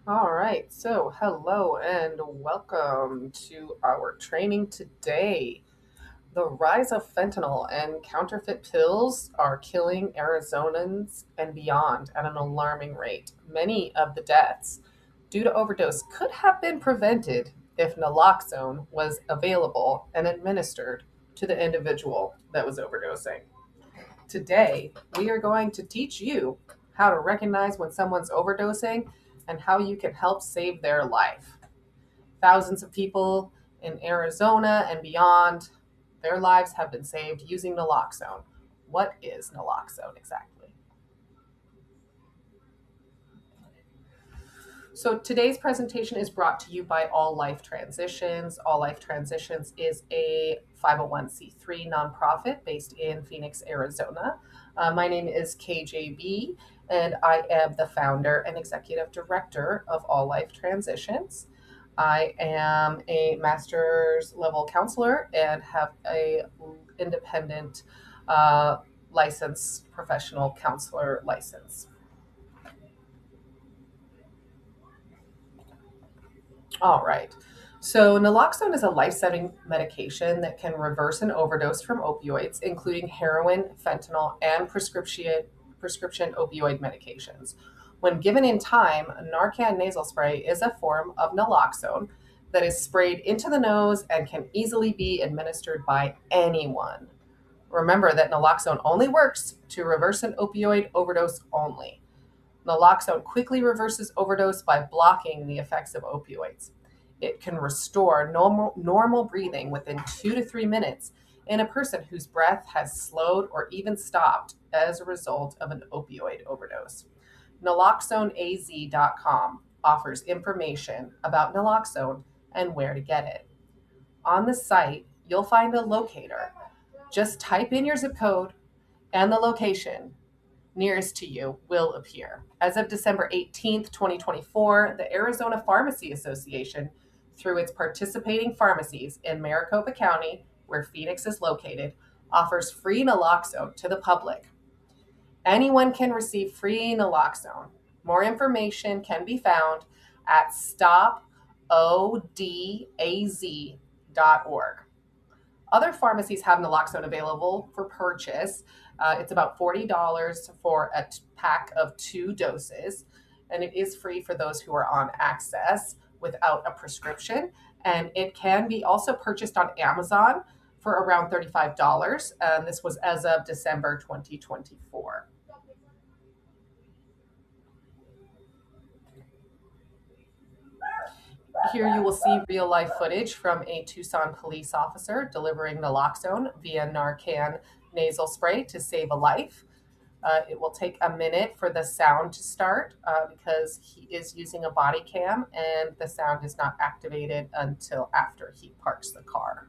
All right, so hello and welcome to our training today. The rise of fentanyl and counterfeit pills are killing Arizonans and beyond at an alarming rate. Many of the deaths due to overdose could have been prevented if naloxone was available and administered to the individual that was overdosing. Today, we are going to teach you how to recognize when someone's overdosing and how you can help save their life. Thousands of people in Arizona and beyond, their lives have been saved using naloxone. What is naloxone exactly? So today's presentation is brought to you by All Life Transitions. All Life Transitions is a 501c3 nonprofit based in Phoenix, Arizona. My name is KJB, and I am the founder and executive director of All Life Transitions. I am a master's level counselor and have a independent uh, licensed professional counselor license. All right. So, naloxone is a life saving medication that can reverse an overdose from opioids, including heroin, fentanyl, and prescription opioid medications. When given in time, Narcan nasal spray is a form of naloxone that is sprayed into the nose and can easily be administered by anyone. Remember that naloxone only works to reverse an opioid overdose only. Naloxone quickly reverses overdose by blocking the effects of opioids. It can restore normal breathing within 2 to 3 minutes in a person whose breath has slowed or even stopped as a result of an opioid overdose. Naloxoneaz.com offers information about naloxone and where to get it. On the site, you'll find a locator. Just type in your zip code and the location nearest to you will appear. As of December 18th, 2024, the Arizona Pharmacy Association, through its participating pharmacies in Maricopa County, where Phoenix is located, offers free naloxone to the public. Anyone can receive free naloxone. More information can be found at stopodaz.org. Other pharmacies have naloxone available for purchase. It's about $40 for a pack of 2 doses, and it is free for those who are on access without a prescription. And it can be also purchased on Amazon for around $35. And this was as of December 2024. Here you will see real life footage from a Tucson police officer delivering naloxone via Narcan nasal spray to save a life. It will take a minute for the sound to start because he is using a body cam and the sound is not activated until after he parks the car.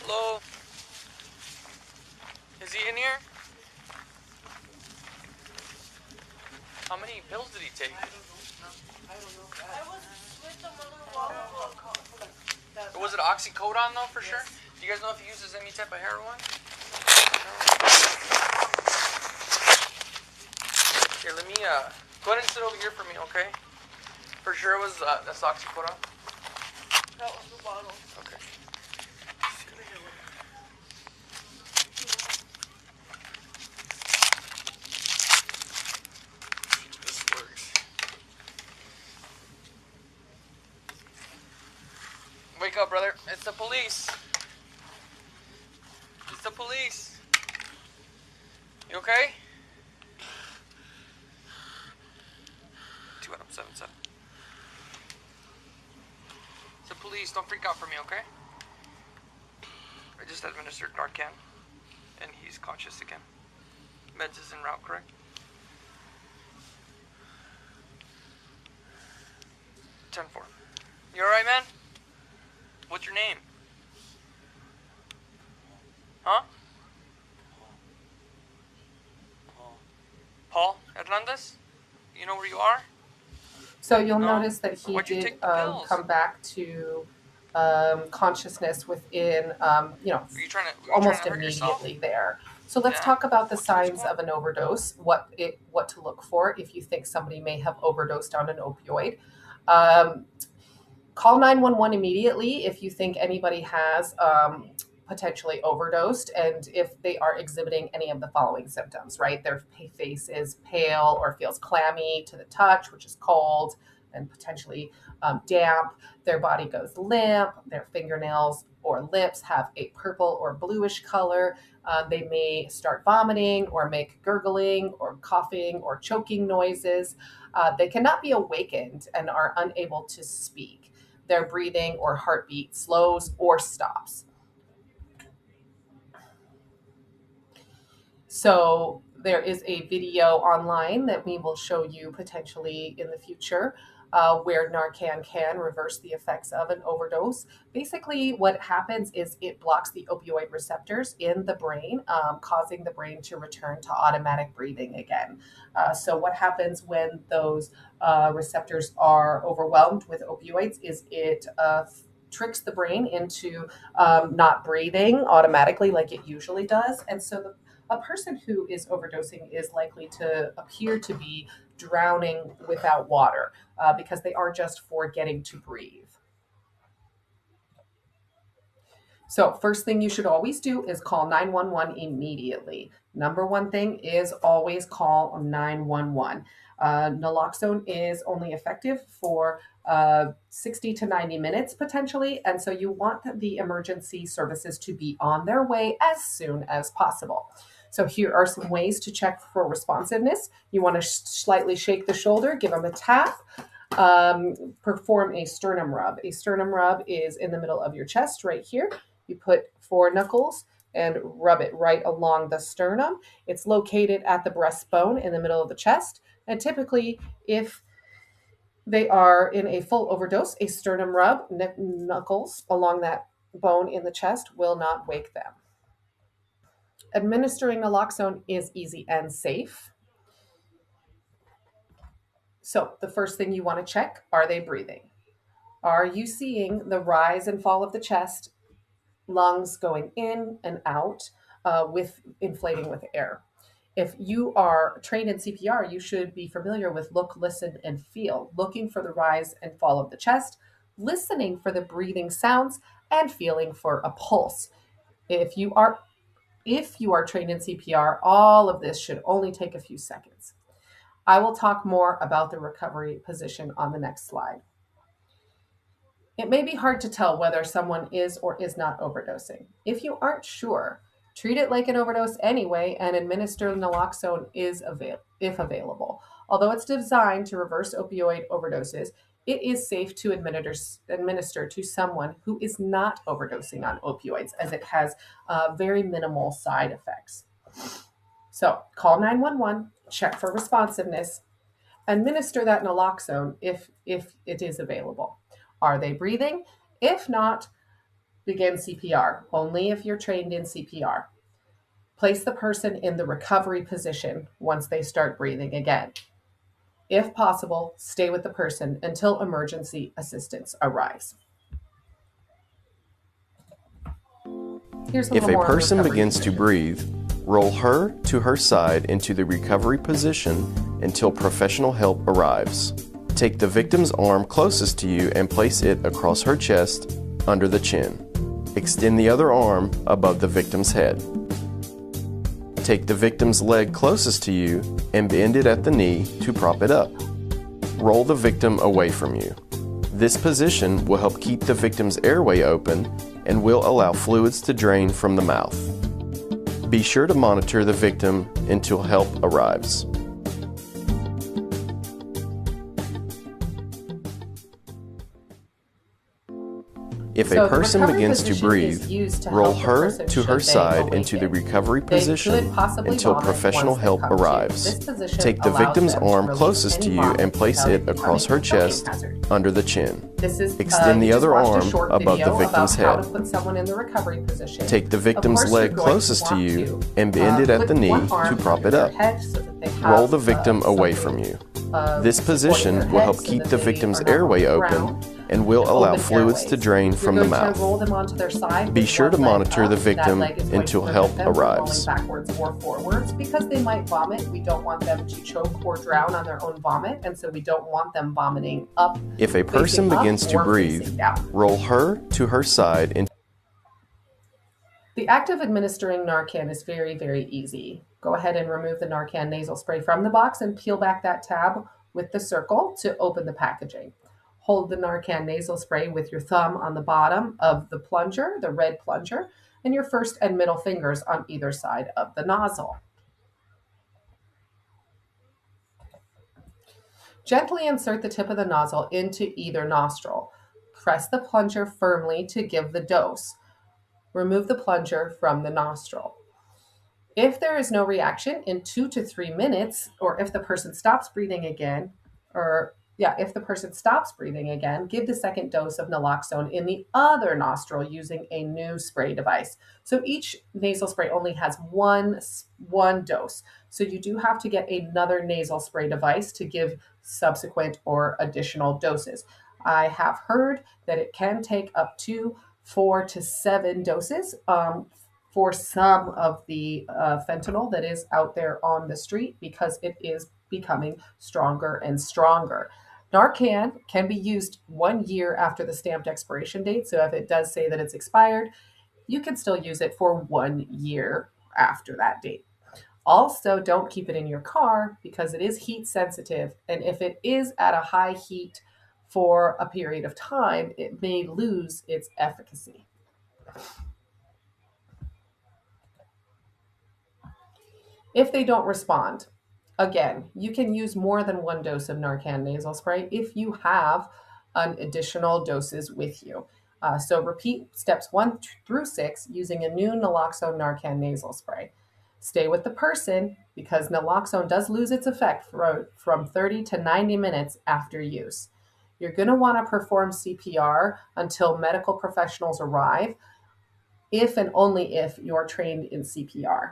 Hello? Is he in here? How many pills did he take? Was it oxycodone though, for sure? Do you guys know if he uses any type of heroin? Here, let me, go ahead and sit over here for me, okay? For sure it was, that's oxycodone? That was the bottle. Okay. This works. Wake up, brother. It's the police. It's the police. You okay? 2 Adam 77. It's the police. Don't freak out for me, okay? I just administered Narcan, and he's conscious again. Meds is en route, correct? 10-4. You alright, man? What's your name? Huh? Paul Hernandez? You know where you are? So you'll No? notice that he Why'd you did take the pills? come back to consciousness within, Were you trying to almost hurt yourself? immediately there. So let's Yeah. talk about the What's wrong? signs of an overdose, what to look for if you think somebody may have overdosed on an opioid. Call 911 immediately if you think anybody has potentially overdosed and if they are exhibiting any of the following symptoms, right? Their face is pale or feels clammy to the touch, which is cold and potentially damp. Their body goes limp. Their fingernails or lips have a purple or bluish color. They may start vomiting or make gurgling or coughing or choking noises. They cannot be awakened and are unable to speak. Their breathing or heartbeat slows or stops. So there is a video online that we will show you potentially in the future where Narcan can reverse the effects of an overdose. Basically, what happens is it blocks the opioid receptors in the brain, causing the brain to return to automatic breathing again. So what happens when those receptors are overwhelmed with opioids is it tricks the brain into not breathing automatically like it usually does. And so a person who is overdosing is likely to appear to be drowning without water because they are just forgetting to breathe. So first thing you should always do is call 911 immediately. Number one thing is always call 911. Naloxone is only effective for 60 to 90 minutes potentially, and so you want the emergency services to be on their way as soon as possible. So here are some ways to check for responsiveness. You want to slightly shake the shoulder, give them a tap, perform a sternum rub. A sternum rub is in the middle of your chest right here. You put 4 knuckles and rub it right along the sternum. It's located at the breastbone in the middle of the chest. And typically, if they are in a full overdose, a sternum rub, knuckles along that bone in the chest will not wake them. Administering naloxone is easy and safe. So the first thing you want to check, are they breathing? Are you seeing the rise and fall of the chest, lungs going in and out with inflating with air? If you are trained in CPR, you should be familiar with look, listen, and feel, looking for the rise and fall of the chest, listening for the breathing sounds, and feeling for a pulse. If you are trained in CPR, all of this should only take a few seconds. I will talk more about the recovery position on the next slide. It may be hard to tell whether someone is or is not overdosing. If you aren't sure, treat it like an overdose anyway and administer naloxone if available. Although it's designed to reverse opioid overdoses, it is safe to administer to someone who is not overdosing on opioids, as it has very minimal side effects. So call 911, check for responsiveness, administer that naloxone if it is available. Are they breathing? If not, begin CPR, only if you're trained in CPR. Place the person in the recovery position once they start breathing again. If possible, stay with the person until emergency assistance arrives. If a person begins to breathe, roll her to her side into the recovery position until professional help arrives. Take the victim's arm closest to you and place it across her chest, under the chin. Extend the other arm above the victim's head. Take the victim's leg closest to you and bend it at the knee to prop it up. Roll the victim away from you. This position will help keep the victim's airway open and will allow fluids to drain from the mouth. Be sure to monitor the victim until help arrives. If a person begins to breathe, roll her to her side into the recovery position until professional help arrives. Take the victim's arm closest to you and place it across her chest, under the chin. Extend the other arm above the victim's head. Take the victim's leg closest to you and bend it at the knee to prop it up. They have Roll the victim away from something, you. This supporting position their will help head so keep that the they victim's are not on airway the open ground, and will and allow open fluids to airways. drain You're from the going to mouth. roll them onto their side. Be with sure to one leg monitor the up. victim That leg is going until to help prevent them from arrives. rolling backwards or forwards because they might vomit. We don't want them to choke or drown on their own vomit, and so we don't want them vomiting up. If a person begins to breathe, roll her to her side into The act of administering Narcan is very, very easy. Go ahead and remove the Narcan nasal spray from the box and peel back that tab with the circle to open the packaging. Hold the Narcan nasal spray with your thumb on the bottom of the plunger, the red plunger, and your first and middle fingers on either side of the nozzle. Gently insert the tip of the nozzle into either nostril. Press the plunger firmly to give the dose. Remove the plunger from the nostril. If there is no reaction in 2 to 3 minutes, or if the person stops breathing again, if the person stops breathing again, give the second dose of naloxone in the other nostril using a new spray device. So each nasal spray only has one dose. So you do have to get another nasal spray device to give subsequent or additional doses. I have heard that it can take up to 4 to 7 doses for some of the fentanyl that is out there on the street because it is becoming stronger and stronger. Narcan can be used 1 year after the stamped expiration date. So if it does say that it's expired, you can still use it for 1 year after that date. Also, don't keep it in your car because it is heat sensitive. And if it is at a high heat for a period of time, it may lose its efficacy. If they don't respond, again, you can use more than one dose of Narcan nasal spray if you have an additional doses with you. So repeat steps 1 through 6 using a new naloxone Narcan nasal spray. Stay with the person because naloxone does lose its effect from 30 to 90 minutes after use. You're going to want to perform CPR until medical professionals arrive, if and only if you're trained in CPR.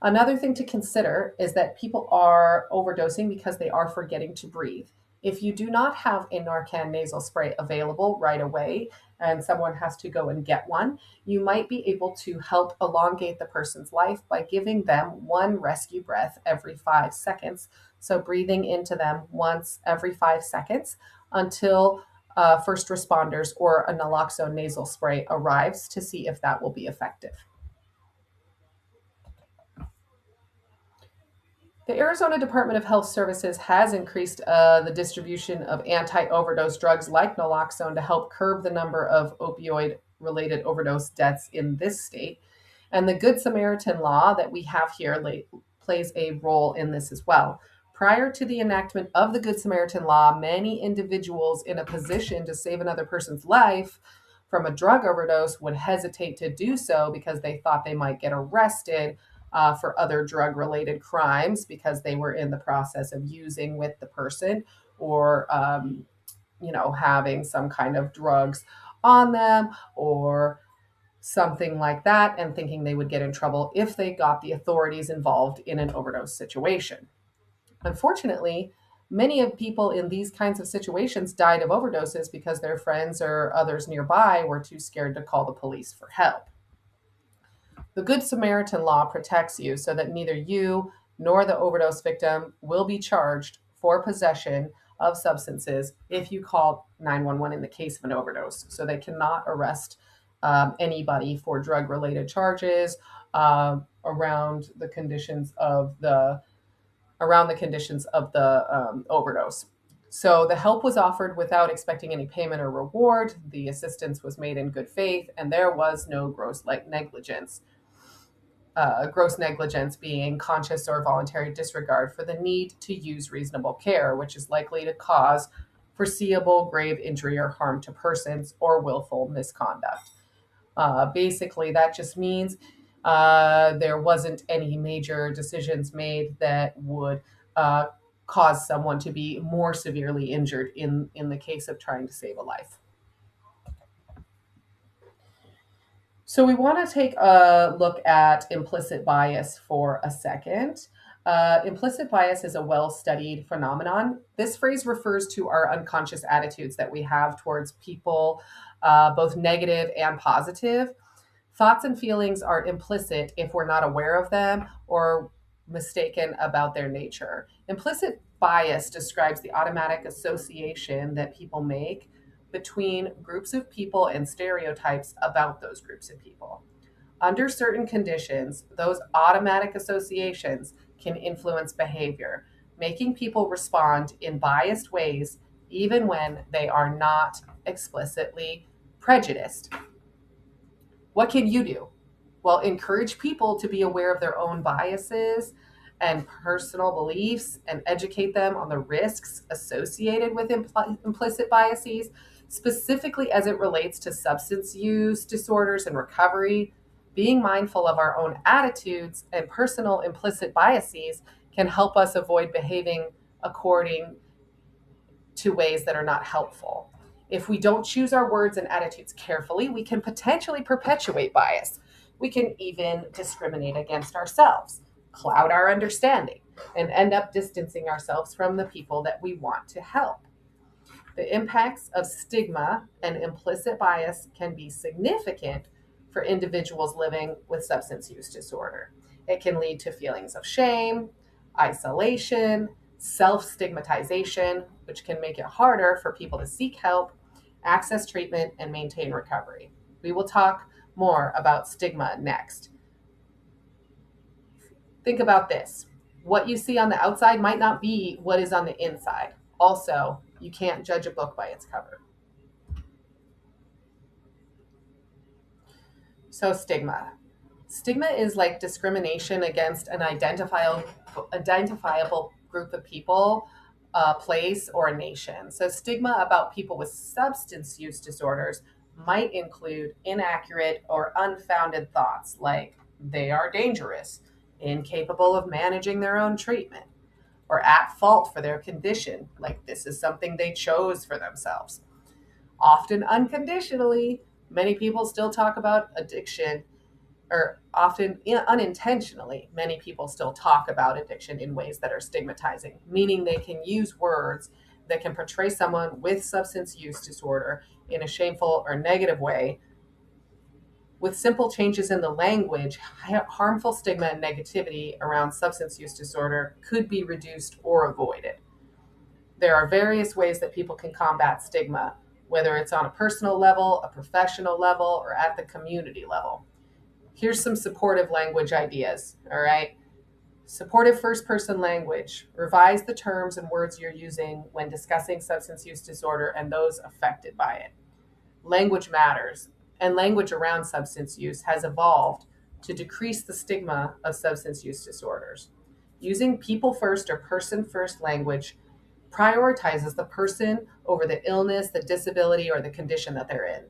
Another thing to consider is that people are overdosing because they are forgetting to breathe. If you do not have a Narcan nasal spray available right away and someone has to go and get one, you might be able to help elongate the person's life by giving them one rescue breath every 5 seconds. So breathing into them once every 5 seconds until first responders or a naloxone nasal spray arrives to see if that will be effective. The Arizona Department of Health Services has increased the distribution of anti-overdose drugs like naloxone to help curb the number of opioid-related overdose deaths in this state. And the Good Samaritan law that we have here plays a role in this as well. Prior to the enactment of the Good Samaritan law, many individuals in a position to save another person's life from a drug overdose would hesitate to do so because they thought they might get arrested for other drug related crimes because they were in the process of using with the person or, having some kind of drugs on them or something like that, and thinking they would get in trouble if they got the authorities involved in an overdose situation. Unfortunately, many of people in these kinds of situations died of overdoses because their friends or others nearby were too scared to call the police for help. The Good Samaritan law protects you so that neither you nor the overdose victim will be charged for possession of substances if you call 911 in the case of an overdose. So they cannot arrest anybody for drug-related charges around the conditions of the overdose. So the help was offered without expecting any payment or reward. The assistance was made in good faith, and there was no gross negligence. Gross negligence being conscious or voluntary disregard for the need to use reasonable care, which is likely to cause foreseeable grave injury or harm to persons or willful misconduct. Basically, that just means there wasn't any major decisions made that would cause someone to be more severely injured in the case of trying to save a life. So we want to take a look at implicit bias for a second. Implicit bias is a well-studied phenomenon. This phrase refers to our unconscious attitudes that we have towards people, both negative and positive. Thoughts and feelings are implicit if we're not aware of them or mistaken about their nature. Implicit bias describes the automatic association that people make between groups of people and stereotypes about those groups of people. Under certain conditions, those automatic associations can influence behavior, making people respond in biased ways even when they are not explicitly prejudiced. What can you do? Well, encourage people to be aware of their own biases and personal beliefs and educate them on the risks associated with implicit biases, specifically as it relates to substance use disorders and recovery. Being mindful of our own attitudes and personal implicit biases can help us avoid behaving according to ways that are not helpful. If we don't choose our words and attitudes carefully, we can potentially perpetuate bias. We can even discriminate against ourselves, cloud our understanding, and end up distancing ourselves from the people that we want to help. The impacts of stigma and implicit bias can be significant for individuals living with substance use disorder. It can lead to feelings of shame, isolation, self stigmatization, which can make it harder for people to seek help, access treatment, and maintain recovery. We will talk more about stigma next. Think about this. What you see on the outside might not be what is on the inside. Also, you can't judge a book by its cover. So, stigma. Stigma is like discrimination against an identifiable group of people, a place, or a nation. So, stigma about people with substance use disorders might include inaccurate or unfounded thoughts like they are dangerous, incapable of managing their own treatment, or at fault for their condition, like this is something they chose for themselves. Often unconditionally, many people still talk about addiction, or often unintentionally, many people still talk about addiction in ways that are stigmatizing, meaning they can use words that can portray someone with substance use disorder in a shameful or negative way. With simple changes in the language, harmful stigma and negativity around substance use disorder could be reduced or avoided. There are various ways that people can combat stigma, whether it's on a personal level, a professional level, or at the community level. Here's some supportive language ideas, all right? Supportive first person language. Revise the terms and words you're using when discussing substance use disorder and those affected by it. Language matters, and language around substance use has evolved to decrease the stigma of substance use disorders. Using people first or person first language prioritizes the person over the illness, the disability, or the condition that they're in.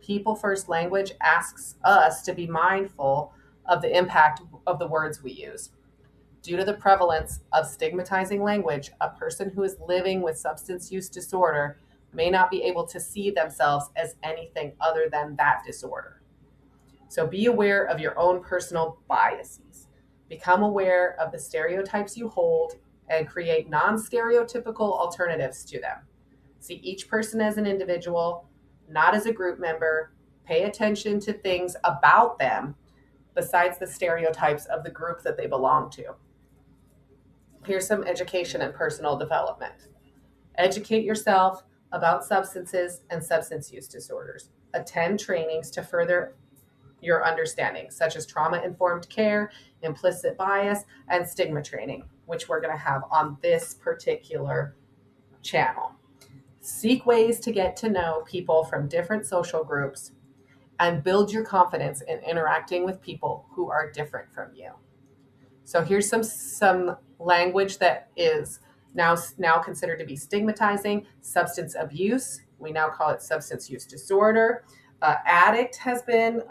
People first language asks us to be mindful of the impact of the words we use. Due to the prevalence of stigmatizing language, a person who is living with substance use disorder may not be able to see themselves as anything other than that disorder. So be aware of your own personal biases. Become aware of the stereotypes you hold and create non-stereotypical alternatives to them. See each person as an individual, not as a group member. Pay attention to things about them besides the stereotypes of the group that they belong to. Here's some education and personal development. Educate yourself about substances and substance use disorders. Attend trainings to further your understanding, such as trauma-informed care, implicit bias, and stigma training, which we're going to have on this particular channel. Seek ways to get to know people from different social groups and build your confidence in interacting with people who are different from you. So here's some language that is now considered to be stigmatizing. Substance abuse, we now call it substance use disorder. Addict has been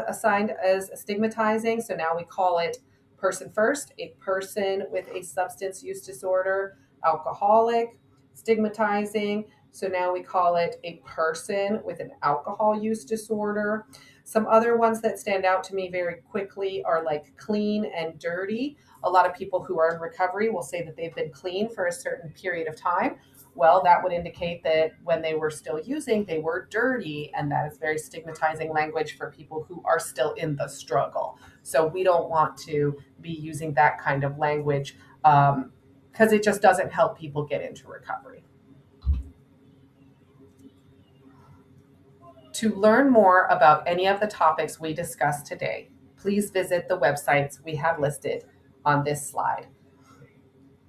assigned as stigmatizing, so now we call it person first, a person with a substance use disorder. Alcoholic, stigmatizing, so now we call it a person with an alcohol use disorder. Some other ones that stand out to me very quickly are like clean and dirty. A lot of people who are in recovery will say that they've been clean for a certain period of time. Well, that would indicate that when they were still using, they were dirty, and that is very stigmatizing language for people who are still in the struggle. So we don't want to be using that kind of language because it just doesn't help people get into recovery. To learn more about any of the topics we discussed today, please visit the websites we have listed on this slide.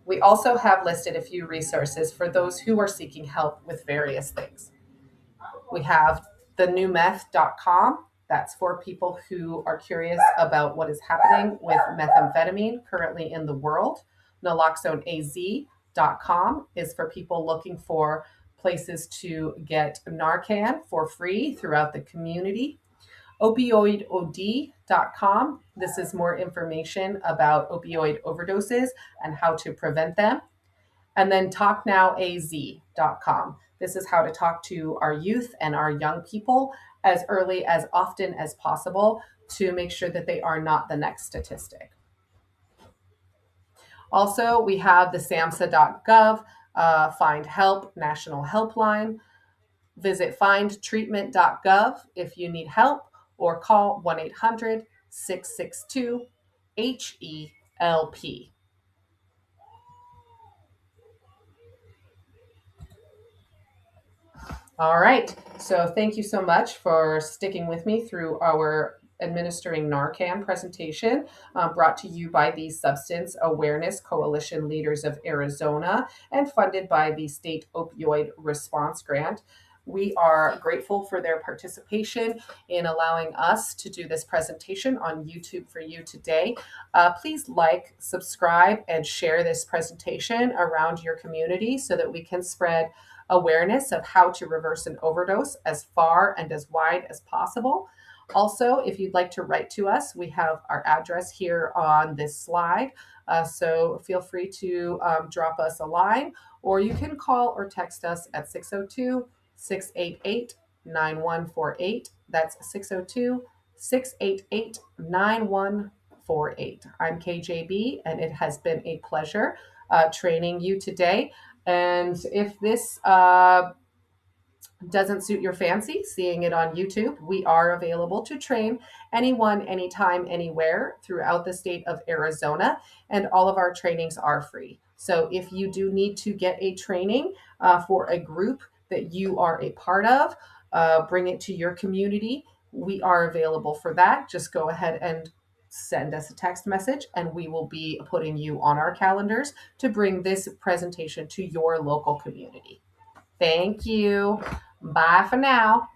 We also have listed a few resources for those who are seeking help with various things. We have thenewmeth.com. That's for people who are curious about what is happening with methamphetamine currently in the world. Naloxoneaz.com is for people looking for places to get Narcan for free throughout the community. Opioidod.com. This is more information about opioid overdoses and how to prevent them. And then talknowaz.com. This is how to talk to our youth and our young people as early as often as possible to make sure that they are not the next statistic. Also, we have the samhsa.gov, Find Help National Helpline. Visit findtreatment.gov if you need help, or call 1-800-662-HELP. All right, so thank you so much for sticking with me through our administering Narcan presentation brought to you by the Substance Awareness Coalition Leaders of Arizona and funded by the State Opioid Response Grant. We are grateful for their participation in allowing us to do this presentation on YouTube for you today. Please like, subscribe, and share this presentation around your community so that we can spread awareness of how to reverse an overdose as far and as wide as possible. Also, if you'd like to write to us, we have our address here on this slide. So feel free to drop us a line, or you can call or text us at 602-688-9148. That's 602-688-9148. I'm KJB, and it has been a pleasure training you today. And if this doesn't suit your fancy, seeing it on YouTube, we are available to train anyone, anytime, anywhere throughout the state of Arizona, and all of our trainings are free. So if you do need to get a training for a group that you are a part of, bring it to your community, we are available for that. Just go ahead and send us a text message, and we will be putting you on our calendars to bring this presentation to your local community. Thank you. Bye for now.